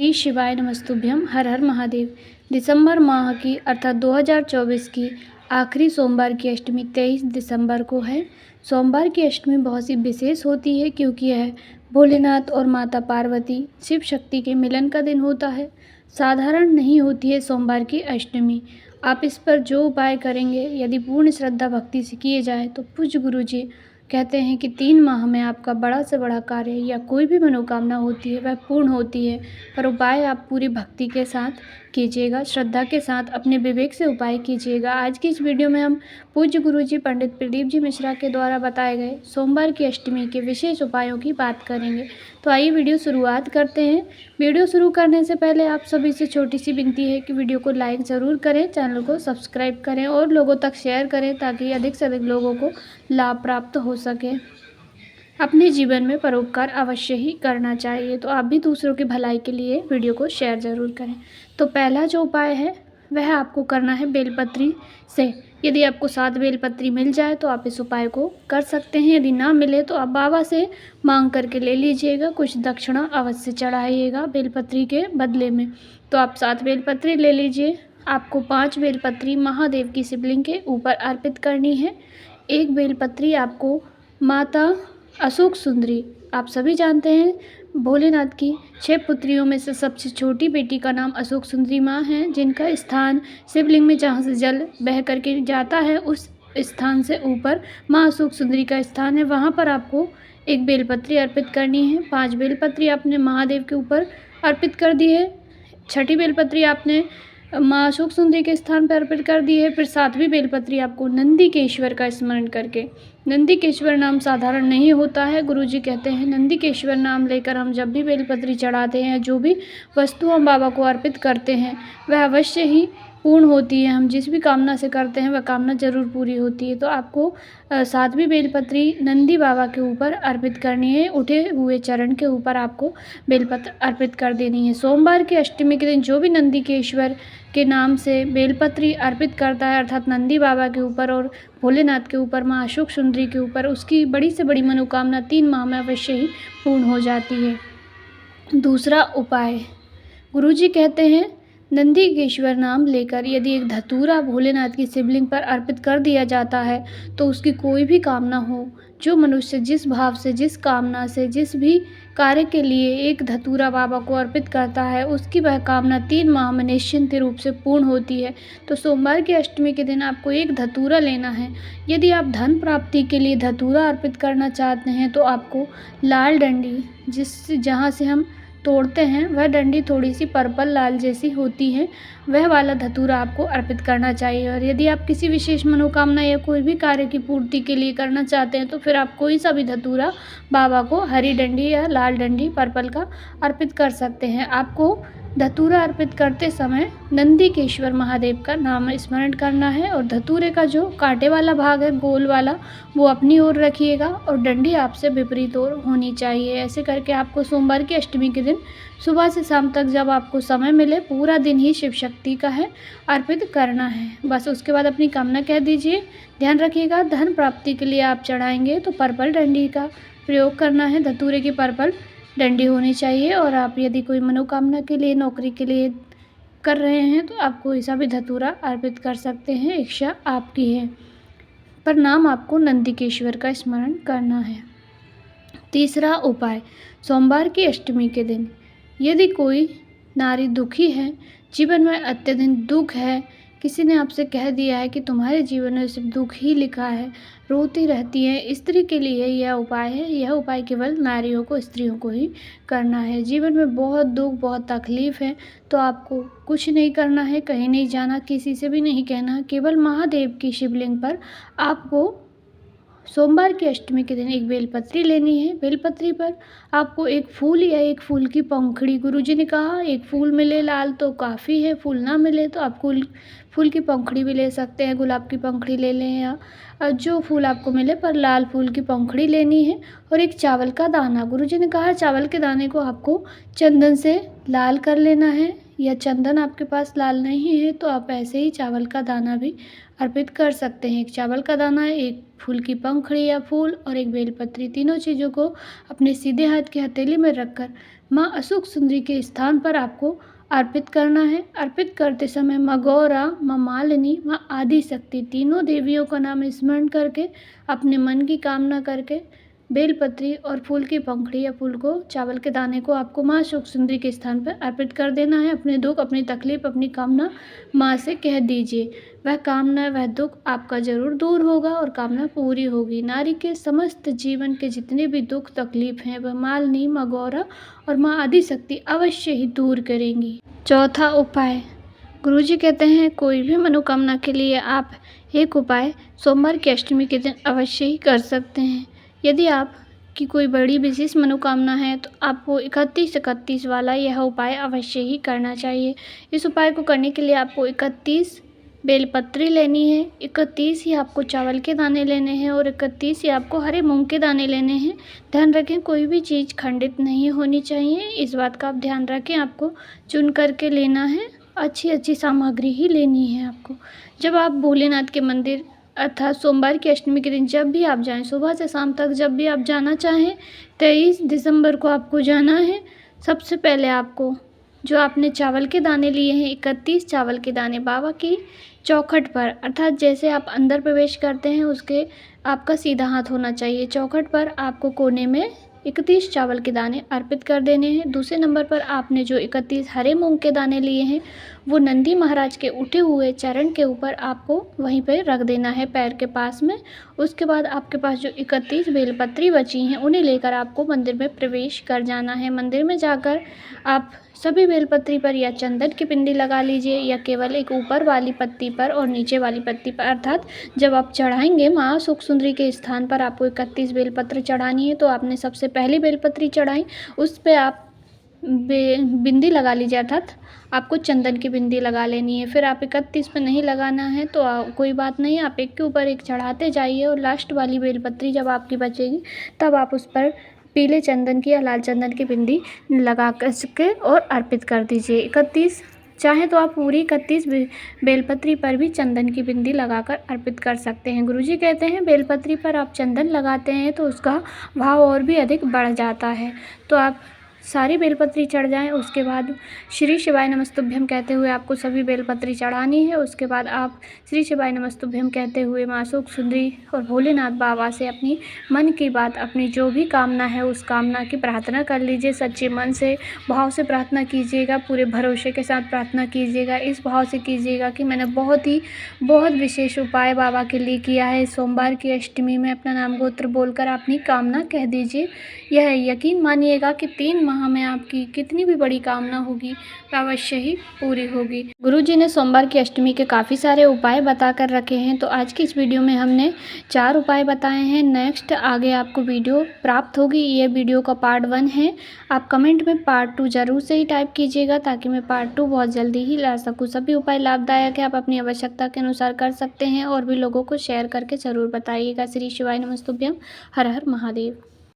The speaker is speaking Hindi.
श्री शिवाय नमस्तुभ्यम। हर हर महादेव। दिसंबर माह की अर्थात 2024 की आखिरी सोमवार की अष्टमी 23 दिसंबर को है। सोमवार की अष्टमी बहुत सी विशेष होती है क्योंकि यह भोलेनाथ और माता पार्वती शिव शक्ति के मिलन का दिन होता है। साधारण नहीं होती है सोमवार की अष्टमी। आप इस पर जो उपाय करेंगे यदि पूर्ण श्रद्धा भक्ति से किए जाए तो पूज्य गुरु जी कहते हैं कि 3 माह में आपका बड़ा से बड़ा कार्य या कोई भी मनोकामना होती है वह पूर्ण होती है। पर उपाय आप पूरी भक्ति के साथ कीजिएगा, श्रद्धा के साथ अपने विवेक से उपाय कीजिएगा। आज की इस वीडियो में हम पूज्य गुरु जी पंडित प्रदीप जी मिश्रा के द्वारा बताए गए सोमवार की अष्टमी के विशेष उपायों की बात करेंगे। तो आइए वीडियो शुरुआत करते हैं। वीडियो शुरू करने से पहले आप सभी से छोटी सी विनती है कि वीडियो को लाइक ज़रूर करें, चैनल को सब्सक्राइब करें और लोगों तक शेयर करें ताकि अधिक से अधिक लोगों को लाभ प्राप्त हो सके। अपने जीवन में परोपकार अवश्य ही करना चाहिए, तो आप भी दूसरों की भलाई के लिए वीडियो को शेयर ज़रूर करें। तो पहला जो उपाय है वह आपको करना है बेलपत्री से। यदि आपको 7 बेलपत्री मिल जाए तो आप इस उपाय को कर सकते हैं। यदि ना मिले तो आप बाबा से मांग करके ले लीजिएगा, कुछ दक्षिणा अवश्य चढ़ाइएगा बेलपत्री के बदले में। तो आप 7 बेलपत्री ले लीजिए। आपको 5 बेलपत्री महादेव की शिवलिंग के ऊपर अर्पित करनी है। 1 बेलपत्री आपको माता अशोक सुंदरी, आप सभी जानते हैं भोलेनाथ की 6 पुत्रियों में से सबसे छोटी बेटी का नाम अशोक सुंदरी माँ है, जिनका स्थान शिवलिंग में जहाँ से जल बह करके जाता है उस स्थान से ऊपर माँ अशोक सुंदरी का स्थान है। वहाँ पर आपको 1 बेलपत्री अर्पित करनी है। 5 बेलपत्री आपने महादेव के ऊपर अर्पित कर दी है। 6ठी बेलपत्री आपने माँ अशोक सुंदरी के स्थान पर अर्पित कर दी है। फिर 7वीं बेलपत्री आपको नंदीकेश्वर का स्मरण करके, नंदीकेश्वर नाम साधारण नहीं होता है। गुरुजी कहते हैं नंदीकेश्वर नाम लेकर हम जब भी बेलपत्री चढ़ाते हैं, जो भी वस्तु हम बाबा को अर्पित करते हैं वह अवश्य ही पूर्ण होती है। हम जिस भी कामना से करते हैं वह कामना जरूर पूरी होती है। तो आपको 7वीं बेलपत्री नंदी बाबा के ऊपर अर्पित करनी है। उठे हुए चरण के ऊपर आपको बेलपत्र अर्पित कर देनी है। सोमवार की अष्टमी के दिन जो भी नंदीकेश्वर के नाम से बेलपत्री अर्पित करता है अर्थात नंदी बाबा के ऊपर और भोलेनाथ के ऊपर माँ अशोक सुंदरी के ऊपर, उसकी बड़ी से बड़ी मनोकामना 3 माह में अवश्य ही पूर्ण हो जाती है। दूसरा उपाय, गुरुजी कहते हैं नंदीकेश्वर नाम लेकर यदि एक धतूरा भोलेनाथ की शिवलिंग पर अर्पित कर दिया जाता है तो उसकी कोई भी कामना हो, जो मनुष्य जिस भाव से, जिस कामना से, जिस भी कार्य के लिए एक धतूरा बाबा को अर्पित करता है उसकी वह कामना 3 माह में निश्चिंत रूप से पूर्ण होती है। तो सोमवार की अष्टमी के दिन आपको 1 धतूरा लेना है। यदि आप धन प्राप्ति के लिए धतूरा अर्पित करना चाहते हैं तो आपको लाल डंडी, जहाँ से हम तोड़ते हैं वह डंडी थोड़ी सी पर्पल लाल जैसी होती है, वह वाला धतूरा आपको अर्पित करना चाहिए। और यदि आप किसी विशेष मनोकामना या कोई भी कार्य की पूर्ति के लिए करना चाहते हैं तो फिर आप कोई सा भी धतूरा बाबा को हरी डंडी या लाल डंडी पर्पल का अर्पित कर सकते हैं। आपको धतूरा अर्पित करते समय नंदीकेश्वर महादेव का नाम स्मरण करना है और धतूरे का जो कांटे वाला भाग है गोल वाला वो अपनी ओर रखिएगा और डंडी आपसे विपरीत ओर होनी चाहिए। ऐसे करके आपको सोमवार की अष्टमी के दिन सुबह से शाम तक जब आपको समय मिले पूरा दिन ही शिव शक्ति का है अर्पित करना है। बस उसके बाद अपनी कामना कह दीजिए। ध्यान रखिएगा धन प्राप्ति के लिए आप चढ़ाएंगे तो पर्पल डंडी का प्रयोग करना है, धतूरे की पर्पल डंडी होनी चाहिए। और आप यदि कोई मनोकामना के लिए, नौकरी के लिए कर रहे हैं तो आप कोई सा भी धतूरा अर्पित कर सकते हैं, इच्छा आपकी है, पर नाम आपको नंदीकेश्वर का स्मरण करना है। तीसरा उपाय, सोमवार की अष्टमी के दिन यदि कोई नारी दुखी है, जीवन में अत्यधिक दुख है, किसी ने आपसे कह दिया है कि तुम्हारे जीवन में सिर्फ दुख ही लिखा है, रोती रहती है, स्त्री के लिए यह उपाय है। यह उपाय केवल नारियों को, स्त्रियों को ही करना है। जीवन में बहुत दुख, बहुत तकलीफ़ है तो आपको कुछ नहीं करना है, कहीं नहीं जाना, किसी से भी नहीं कहना, केवल महादेव की शिवलिंग पर आपको सोमवार की अष्टमी के दिन 1 बेलपत्री लेनी है। बेलपत्री पर आपको 1 फूल या 1 फूल की पंखुड़ी, गुरुजी ने कहा 1 फूल मिले लाल तो काफ़ी है, फूल ना मिले तो आप फूल की पंखुड़ी भी ले सकते हैं, गुलाब की पंखुड़ी ले लें या जो फूल आपको मिले, पर लाल फूल की पंखुड़ी लेनी है। और 1 चावल का दाना, गुरुजी ने कहा चावल के दाने को आपको चंदन से लाल कर लेना है या चंदन आपके पास लाल नहीं है तो आप ऐसे ही चावल का दाना भी अर्पित कर सकते हैं। एक चावल का दाना, एक फूल की पंखुड़ी या फूल और एक बेलपत्री, तीनों चीज़ों को अपने सीधे हाथ की हथेली में रखकर माँ अशोक सुंदरी के स्थान पर आपको अर्पित करना है। अर्पित करते समय माँ गौरा, माँ मालिनी, माँ आदिशक्ति, तीनों देवियों का नाम स्मरण करके अपने मन की कामना करके बेलपत्री और फूल की पंखुड़ी या फूल को, चावल के दाने को आपको माँ अशोक सुंदरी के स्थान पर अर्पित कर देना है। अपने दुख, अपनी तकलीफ, अपनी कामना माँ से कह दीजिए। वह कामना, वह दुख आपका जरूर दूर होगा और कामना पूरी होगी। नारी के समस्त जीवन के जितने भी दुख तकलीफ हैं वह मालिनी, माँ गौरा और माँ आदिशक्ति अवश्य ही दूर करेंगी। चौथा उपाय, गुरुजी कहते हैं कोई भी मनोकामना के लिए आप एक उपाय सोमवार की अष्टमी के दिन अवश्य ही कर सकते हैं। यदि आप की कोई बड़ी विशेष मनोकामना है तो आपको 31 वाला यह उपाय अवश्य ही करना चाहिए। इस उपाय को करने के लिए आपको 31 बेलपत्री लेनी है, 31 ही आपको चावल के दाने लेने हैं और 31 ही आपको हरे मूंग के दाने लेने हैं। ध्यान रखें कोई भी चीज़ खंडित नहीं होनी चाहिए, इस बात का आप ध्यान रखें। आपको चुन करके लेना है, अच्छी सामग्री ही लेनी है आपको। जब आप भोलेनाथ के मंदिर अर्थात सोमवार की अष्टमी के दिन जब भी आप जाएं, सुबह से शाम तक जब भी आप जाना चाहें, 23 दिसंबर को आपको जाना है। सबसे पहले आपको जो आपने चावल के दाने लिए हैं, 31 चावल के दाने बाबा की चौखट पर, अर्थात जैसे आप अंदर प्रवेश करते हैं उसके आपका सीधा हाथ होना चाहिए। चौखट पर आपको कोने में 31 चावल के दाने अर्पित कर देने हैं। दूसरे नंबर पर आपने जो 31 हरे मूंग के दाने लिए हैं वो नंदी महाराज के उठे हुए चरण के ऊपर आपको वहीं पर रख देना है, पैर के पास में। उसके बाद आपके पास जो 31 बेलपत्री बची हैं उन्हें लेकर आपको मंदिर में प्रवेश कर जाना है। मंदिर में जाकर आप सभी बेलपत्री पर या चंदन की पिंडी लगा लीजिए या केवल एक ऊपर वाली पत्ती पर और नीचे वाली पत्ती पर, अर्थात जब आप चढ़ाएंगे माँ अशोक सुंदरी के स्थान पर आपको 31 बेलपत्र चढ़ानी है तो आपने सबसे पहली बेलपत्री चढ़ाई, उस पर आप बिंदी लगा लीजिए, अर्थात आपको चंदन की बिंदी लगा लेनी है। फिर आप 31 पे नहीं लगाना है तो कोई बात नहीं, आप एक के ऊपर एक चढ़ाते जाइए और लास्ट वाली बेलपत्री जब आपकी बचेगी तब आप उस पर पीले चंदन की या लाल चंदन की बिंदी लगा के और अर्पित कर दीजिए। 31 चाहे तो आप पूरी 31 बेलपत्री पर भी चंदन की बिंदी लगाकर अर्पित कर सकते हैं। गुरुजी कहते हैं बेलपत्री पर आप चंदन लगाते हैं तो उसका भाव और भी अधिक बढ़ जाता है। तो आप सारी बेलपत्री चढ़ जाएं, उसके बाद श्री शिवाय नमस्तुभ्यम कहते हुए आपको सभी बेलपत्री चढ़ानी है। उसके बाद आप श्री शिवाय नमस्तुभ्यम कहते हुए माँ अशोक सुंदरी और भोलेनाथ बाबा से अपनी मन की बात, अपनी जो भी कामना है उस कामना की प्रार्थना कर लीजिए। सच्चे मन से भाव से प्रार्थना कीजिएगा, पूरे भरोसे के साथ प्रार्थना कीजिएगा। इस भाव से कीजिएगा कि मैंने बहुत विशेष उपाय बाबा के लिए किया है। सोमवार की अष्टमी में अपना नाम गोत्र बोलकर अपनी कामना कह दीजिए। यह यकीन मानिएगा कि 3 माह में आपकी कितनी भी बड़ी कामना होगी अवश्य ही पूरी होगी। गुरुजी ने सोमवार की अष्टमी के काफ़ी सारे उपाय बता कर रखे हैं, तो आज की इस वीडियो में हमने 4 उपाय बताए हैं। नेक्स्ट आगे आपको वीडियो प्राप्त होगी, ये वीडियो का पार्ट 1 है। आप कमेंट में पार्ट 2 जरूर से ही टाइप कीजिएगा ताकि मैं पार्ट 2 बहुत जल्दी ही ला सकूँ। सभी उपाय लाभदायक है, आप अपनी आवश्यकता के अनुसार कर सकते हैं और भी लोगों को शेयर करके ज़रूर बताइएगा। श्री शिवाय नमस्तुभ्यम। हर हर महादेव।